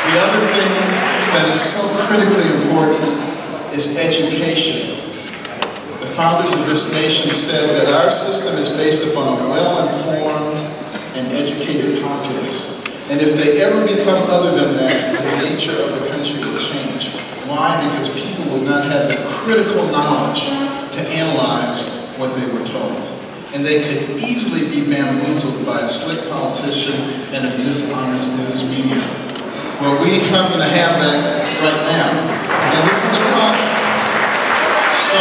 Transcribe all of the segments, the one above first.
The other thing that is so critically important is education. The founders of this nation said that our system is based upon a well-informed and educated populace. And if they ever become other than that, the nature of the country will change. Why? Because people will not have the critical knowledge to analyze what they were told. And they could easily be bamboozled by a slick politician and a dishonest news media. Well, we happen to have that right now. And this is a problem. So,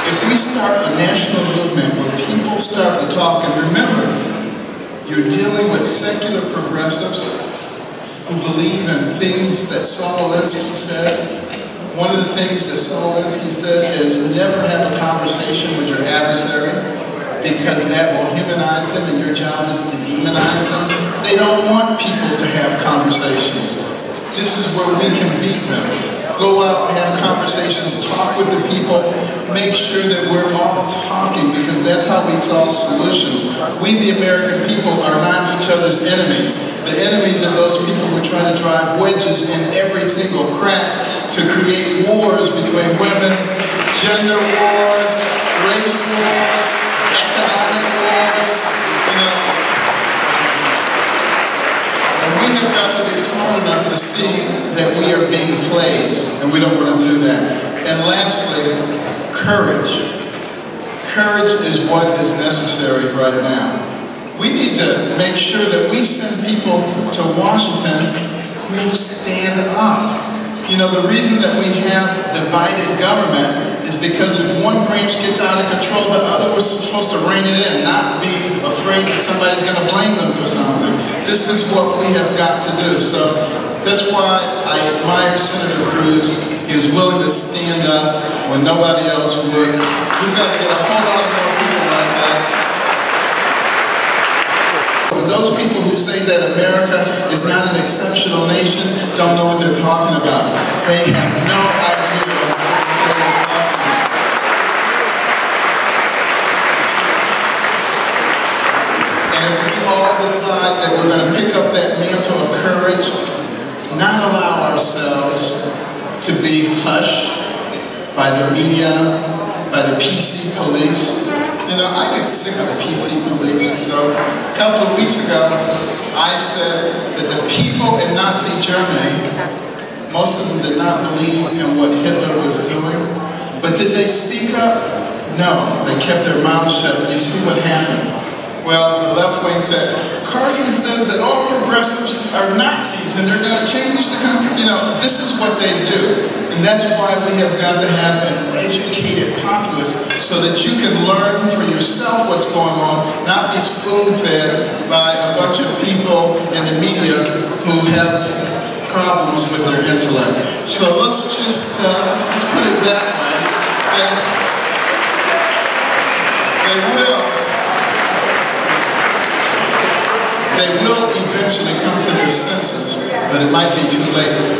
if we start a national movement where people start to talk, and remember, you're dealing with secular progressives who believe in things that Saul Alinsky said. One of the things that Saul Alinsky said is never have a conversation with your adversary because that will humanize them and your job is to demonize them. They don't want people to have conversations. This is where we can beat them. Go out and have conversations, talk with the people, make sure that we're all talking because that's how we solve solutions. We, the American people, are not each other's enemies. The enemies are those people who try to drive wedges in every single crack to create wars between women, gender wars, race wars, economic wars, you know. And we have got to be smart enough to see that we are being played, and we don't want to do that. And lastly, courage. Courage is what is necessary right now. We need to make sure that we send people to Washington who stand up. You know, the reason that we have divided government is because if one branch gets out of control, the other was supposed to rein it in, not be afraid that somebody's going to blame them for something. This is what we have got to do. So that's why I admire Senator Cruz. He was willing to stand up when nobody else would. We've got to get a whole lot more people like that. And those people who say that America is not an exceptional nation don't know what they're talking about. They have no idea what they're talking about. And if we all decide that we're going to pick up that mantle of courage, not allow ourselves to be hushed by the media, by the PC police. You know, I get sick of the PC police. You know, a couple of weeks ago, I said that the people in Nazi Germany, most of them did not believe in what Hitler was doing. But did they speak up? No, they kept their mouths shut. You see what happened? Well, the left wing said, Carson says that all progressives are Nazis and they're going to change the country. You know, this is what they do. And that's why we have got to have an educated populace so that you can learn for yourself what's going on, not be spoon-fed by a bunch of people in the media who have problems with their intellect. So let's just put it that way. And they will eventually come to their senses, but it might be too late.